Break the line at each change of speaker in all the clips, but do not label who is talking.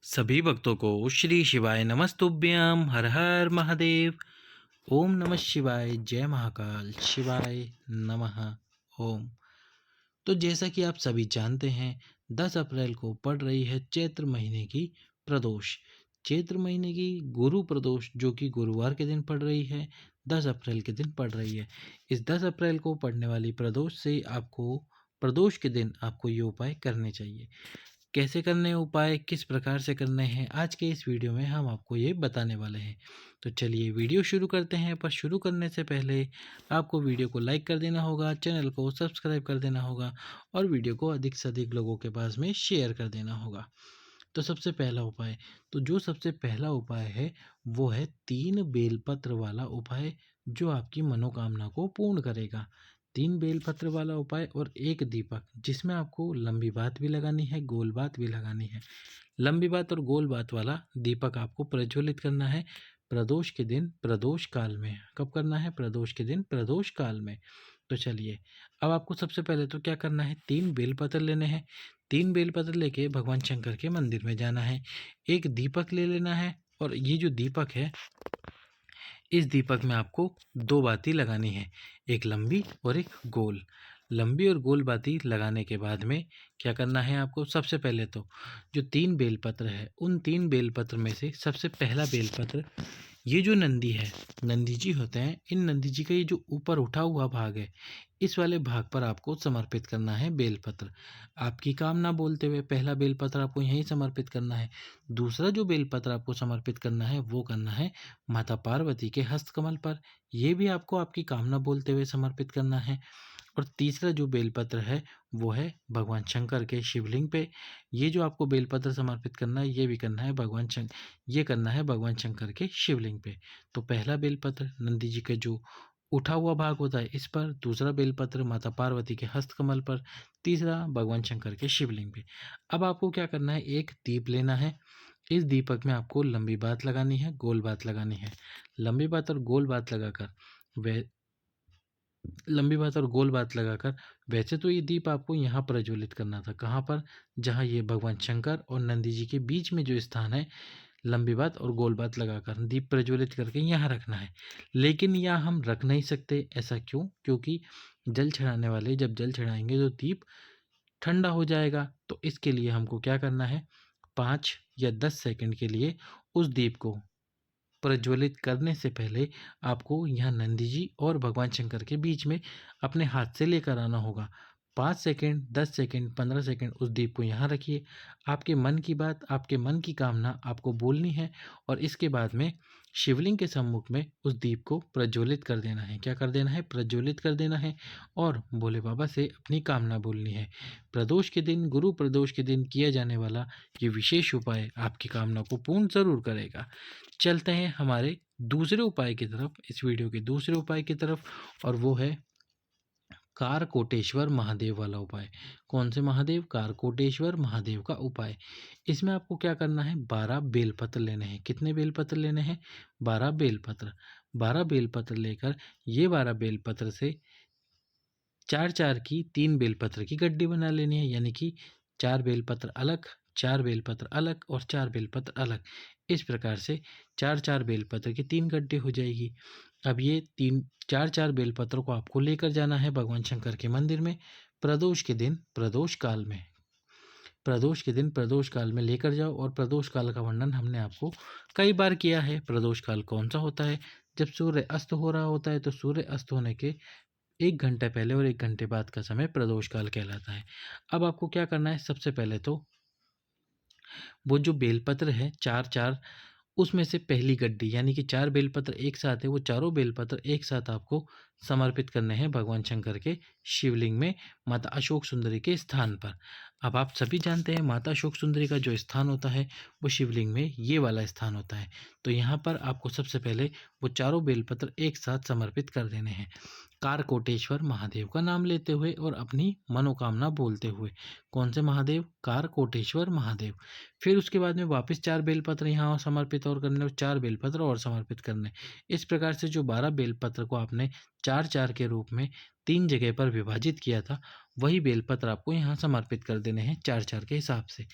सभी भक्तों को श्री शिवाय नमस्तुभ्यं। हर हर महादेव। ओम नमः शिवाय। जय महाकाल। शिवाय नमः। ओम। तो जैसा कि आप सभी जानते हैं, 10 अप्रैल को पड़ रही है चैत्र महीने की प्रदोष। चैत्र महीने की गुरु प्रदोष जो कि गुरुवार के दिन पड़ रही है, 10 अप्रैल के दिन पड़ रही है। इस 10 अप्रैल को पड़ने वाली प्रदोष से आपको प्रदोष के दिन आपको ये उपाय करने चाहिए। कैसे करने हैं उपाय, किस प्रकार से करने हैं, आज के इस वीडियो में हम आपको ये बताने वाले हैं। तो चलिए वीडियो शुरू करते हैं। पर शुरू करने से पहले आपको वीडियो को लाइक कर देना होगा, चैनल को सब्सक्राइब कर देना होगा और वीडियो को अधिक से अधिक लोगों के पास में शेयर कर देना होगा। तो सबसे पहला उपाय, तो जो सबसे पहला उपाय है वो है 3 बेलपत्र वाला उपाय, जो आपकी मनोकामना को पूर्ण करेगा। 3 बेलपत्र वाला उपाय और 1 दीपक, जिसमें आपको लंबी बात भी लगानी है, गोल बात भी लगानी है। लंबी बात और गोल बात वाला दीपक आपको प्रज्वलित करना है प्रदोष के दिन, प्रदोष काल में। कब करना है? प्रदोष के दिन, प्रदोष काल में। तो चलिए, अब आपको सबसे पहले तो क्या करना है, 3 बेलपत्र लेने हैं। 3 बेलपत्र लेके भगवान शंकर के मंदिर में जाना है। एक दीपक ले लेना है और ये जो दीपक है, इस दीपक में आपको 2 बाती लगानी है, एक लंबी और एक गोल। लंबी और गोल बाती लगाने के बाद में क्या करना है आपको, सबसे पहले तो जो 3 बेलपत्र है, उन 3 बेलपत्र में से सबसे पहला बेलपत्र, ये जो नंदी है, नंदी जी होते हैं, इन नंदी जी का ये जो ऊपर उठा हुआ भाग है, इस वाले भाग पर आपको समर्पित करना है बेलपत्र। आपकी कामना बोलते हुए पहला बेलपत्र आपको यहीं समर्पित करना है। दूसरा जो बेलपत्र आपको समर्पित करना है वो करना है माता पार्वती के हस्तकमल पर। ये भी आपको आपकी कामना बोलते हुए समर्पित करना है। और तीसरा जो बेलपत्र है वो है भगवान शंकर के शिवलिंग पे। ये जो आपको बेलपत्र समर्पित करना है, ये भी करना है ये करना है भगवान शंकर के शिवलिंग पे। तो पहला बेलपत्र नंदी जी के जो उठा हुआ भाग होता है इस पर, दूसरा बेलपत्र माता पार्वती के हस्तकमल पर, तीसरा भगवान शंकर के शिवलिंग पे। अब आपको क्या करना है, एक दीप लेना है। इस दीपक में आपको लंबी बात लगानी है, गोल बात लगानी है। लंबी बात और गोल बात लगाकर वे लंबी बात और गोल बात लगाकर, वैसे तो ये दीप आपको यहाँ प्रज्वलित करना था। कहाँ पर? जहाँ ये भगवान शंकर और नंदी जी के बीच में जो स्थान है, लंबी बात और गोल बात लगाकर दीप प्रज्वलित करके यहाँ रखना है। लेकिन यहाँ हम रख नहीं सकते। ऐसा क्यों? क्योंकि जल चढ़ाने वाले जब जल चढ़ाएंगे तो दीप ठंडा हो जाएगा। तो इसके लिए हमको क्या करना है, 5 या 10 सेकंड के लिए उस दीप को प्रज्वलित करने से पहले आपको यहाँ नंदी जी और भगवान शंकर के बीच में अपने हाथ से लेकर आना होगा। 5 सेकंड, 10 सेकंड, 15 सेकंड उस दीप को यहाँ रखिए। आपके मन की बात, आपके मन की कामना आपको बोलनी है और इसके बाद में शिवलिंग के सम्मुख में उस दीप को प्रज्वलित कर देना है। क्या कर देना है? प्रज्वलित कर देना है और भोले बाबा से अपनी कामना बोलनी है। प्रदोष के दिन, गुरु प्रदोष के दिन किया जाने वाला ये विशेष उपाय आपकी कामना को पूर्ण ज़रूर करेगा। चलते हैं हमारे दूसरे उपाय की तरफ, इस वीडियो के दूसरे उपाय की तरफ, और वो है कारकोटेश्वर महादेव वाला उपाय। कौन से महादेव? कारकोटेश्वर महादेव का उपाय। इसमें आपको क्या करना है, 12 बेलपत्र लेने हैं। कितने बेलपत्र लेने हैं? 12 बेलपत्र। 12 बेलपत्र लेकर ये 12 बेलपत्र से 4-4 की 3 बेलपत्र की गड्डी बना लेनी है, यानी कि 4 बेलपत्र अलग, 4 बेलपत्र अलग और 4 बेलपत्र अलग। इस प्रकार से 4-4 बेलपत्र की 3 गड्डी हो जाएगी। अब ये 4-4 बेलपत्र को आपको लेकर जाना है भगवान शंकर के मंदिर में प्रदोष के दिन, प्रदोष काल में। प्रदोष के दिन प्रदोष काल में लेकर जाओ और प्रदोष काल का वर्णन हमने आपको कई बार किया है। प्रदोष काल कौन सा होता है? जब सूर्य अस्त हो रहा होता है, तो सूर्य अस्त होने के 1 घंटे पहले और 1 घंटे बाद का समय प्रदोष काल कहलाता है। अब आपको क्या करना है, सबसे पहले तो वो जो बेलपत्र है 4-4, उसमें से पहली गड्डी, यानी कि 4 बेलपत्र एक साथ है, वो चारों बेलपत्र एक साथ आपको समर्पित करने हैं भगवान शंकर के शिवलिंग में, माता अशोक सुंदरी के स्थान पर। अब आप सभी जानते हैं माता अशोक सुंदरी का जो स्थान होता है वो शिवलिंग में ये वाला स्थान होता है। तो यहाँ पर आपको सबसे पहले वो चारों बेलपत्र एक साथ समर्पित कर देने हैं, कारकोटेश्वर महादेव का नाम लेते हुए और अपनी मनोकामना बोलते हुए। कौन से महादेव? कारकोटेश्वर महादेव। फिर उसके बाद में वापस 4 बेलपत्र यहाँ समर्पित और करने, और 4 बेलपत्र और समर्पित करने। इस प्रकार से जो 12 बेलपत्र को आपने 4-4 के रूप में 3 जगह पर विभाजित किया था, वही बेलपत्र आपको यहाँ समर्पित कर देने हैं 4-4 के हिसाब से।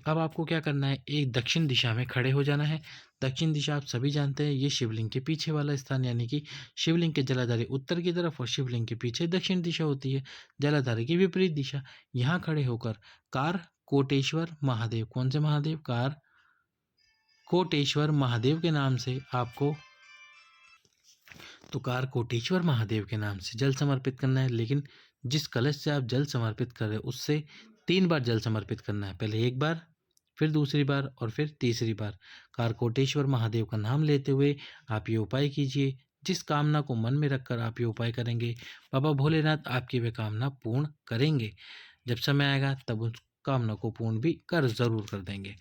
अब आपको क्या करना है, एक दक्षिण दिशा में खड़े हो जाना है। दक्षिण दिशा आप सभी जानते हैं, ये शिवलिंग के पीछे वाला स्थान, यानी कि शिवलिंग के जलाधारी उत्तर की तरफ और शिवलिंग के पीछे दक्षिण दिशा होती है, जलाधारी की विपरीत दिशा। यहाँ खड़े होकर कार कोटेश्वर महादेव, कौन से महादेव, कार कोटेश्वर महादेव के नाम से आपको, तो कार कोटेश्वर महादेव के नाम से जल समर्पित करना है। लेकिन जिस कलश से आप जल समर्पित कर रहे हैं उससे 3 बार जल समर्पित करना है। पहले 1 बार, फिर दूसरी बार और फिर तीसरी बार। कार कोटेश्वर महादेव का नाम लेते हुए आप ये उपाय कीजिए। जिस कामना को मन में रखकर आप ये उपाय करेंगे, बाबा भोलेनाथ आपकी वह कामना पूर्ण करेंगे। जब समय आएगा तब उस कामना को पूर्ण भी ज़रूर कर देंगे।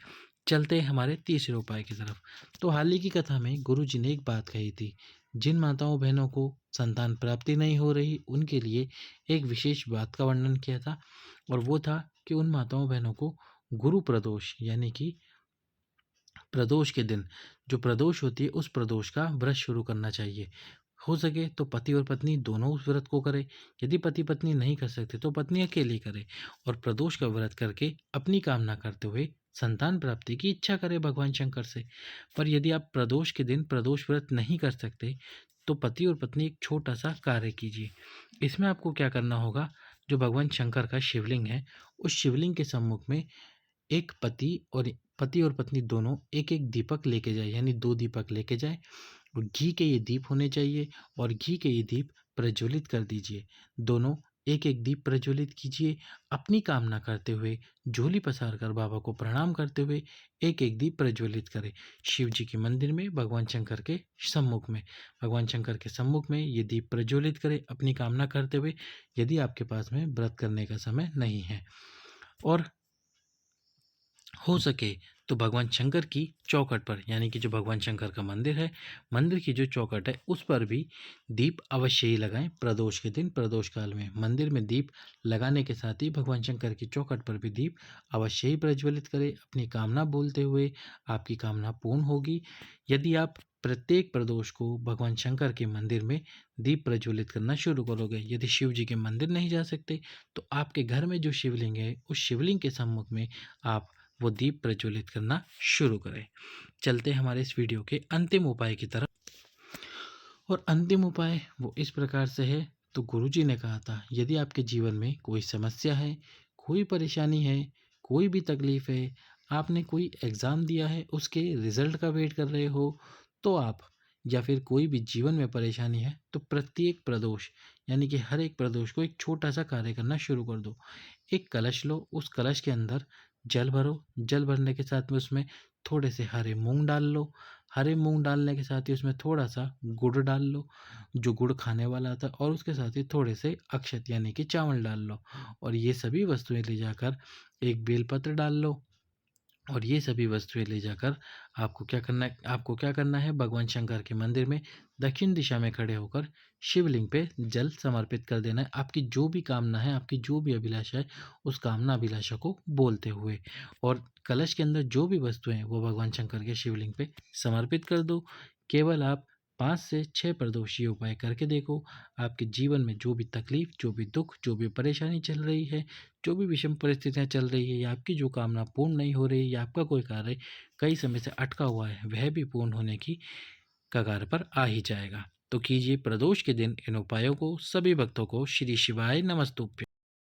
चलते हैं हमारे तीसरे उपाय की तरफ। तो हाल ही की कथा में गुरु जी ने एक बात कही थी, जिन माताओं बहनों को संतान प्राप्ति नहीं हो रही उनके लिए एक विशेष बात का वर्णन किया था, और वो था कि उन माताओं बहनों को गुरु प्रदोष, यानी कि प्रदोष के दिन जो प्रदोष होती है उस प्रदोष का व्रत शुरू करना चाहिए। हो सके तो पति और पत्नी दोनों उस व्रत को करें। यदि पति पत्नी नहीं कर सकते तो पत्नी अकेली करे और प्रदोष का व्रत करके अपनी कामना करते हुए संतान प्राप्ति की इच्छा करें भगवान शंकर से। पर यदि आप प्रदोष के दिन प्रदोष व्रत नहीं कर सकते तो पति और पत्नी एक छोटा सा कार्य कीजिए। इसमें आपको क्या करना होगा, जो भगवान शंकर का शिवलिंग है उस शिवलिंग के सम्मुख में एक पति और पत्नी दोनों एक एक दीपक लेके जाए, यानी 2 दीपक लेके जाए, और घी के ये दीप होने चाहिए और घी के ये दीप प्रज्वलित कर दीजिए। दोनों एक एक दीप प्रज्वलित कीजिए, अपनी कामना करते हुए झोली पसार कर बाबा को प्रणाम करते हुए एक एक दीप प्रज्वलित करें। शिव जी के मंदिर में भगवान शंकर के सम्मुख में ये दीप प्रज्वलित करें अपनी कामना करते हुए, यदि आपके पास में व्रत करने का समय नहीं है। और हो सके तो भगवान शंकर की चौखट पर, यानी कि जो भगवान शंकर का मंदिर है, मंदिर की जो चौखट है उस पर भी दीप अवश्य ही लगाएं। प्रदोष के दिन, प्रदोष काल में मंदिर में दीप लगाने के साथ ही भगवान शंकर की चौखट पर भी दीप अवश्य ही प्रज्वलित करें। अपनी कामना बोलते हुए आपकी कामना पूर्ण होगी। यदि आप प्रत्येक प्रदोष को भगवान शंकर के मंदिर में दीप प्रज्वलित करना शुरू करोगे, यदि शिव जी के मंदिर नहीं जा सकते तो आपके घर में जो शिवलिंग है उस शिवलिंग के सम्मुख में आप वो दीप प्रज्वलित करना शुरू करें। चलते हैं हमारे इस वीडियो के अंतिम उपाय की तरफ। और अंतिम उपाय वो इस प्रकार से है। तो गुरुजी ने कहा था, यदि आपके जीवन में कोई समस्या है, कोई परेशानी है, कोई भी तकलीफ है, आपने कोई एग्ज़ाम दिया है उसके रिजल्ट का वेट कर रहे हो, तो आप, या फिर कोई भी जीवन में परेशानी है, तो प्रत्येक प्रदोष, यानी कि हर एक प्रदोष को एक छोटा सा कार्य करना शुरू कर दो। एक कलश लो, उस कलश के अंदर जल भरो, जल भरने के साथ में उसमें थोड़े से हरे मूंग डाल लो। हरे मूंग डालने के साथ ही उसमें थोड़ा सा गुड़ डाल लो, जो गुड़ खाने वाला आता है, और उसके साथ ही थोड़े से अक्षत यानी कि चावल डाल लो, और ये सभी वस्तुएं ले जाकर एक बेलपत्र डाल लो। और ये सभी वस्तुएं ले जाकर आपको क्या करना है, भगवान शंकर के मंदिर में दक्षिण दिशा में खड़े होकर शिवलिंग पे जल समर्पित कर देना है। आपकी जो भी कामना है, आपकी जो भी अभिलाषा है, उस कामना अभिलाषा को बोलते हुए, और कलश के अंदर जो भी वस्तुएं हैं वो भगवान शंकर के शिवलिंग पे समर्पित कर दो। केवल आप 5 से 6 प्रदोषीय उपाय करके देखो। आपके जीवन में जो भी तकलीफ, जो भी दुख, जो भी परेशानी चल रही है, जो भी विषम परिस्थितियाँ चल रही है, या आपकी जो कामना पूर्ण नहीं हो रही, या आपका कोई कार्य कई समय से अटका हुआ है, वह भी पूर्ण होने की कगार पर आ ही जाएगा। तो कीजिए प्रदोष के दिन इन उपायों को। सभी भक्तों को श्री शिवाय नमस्तुभ्यं।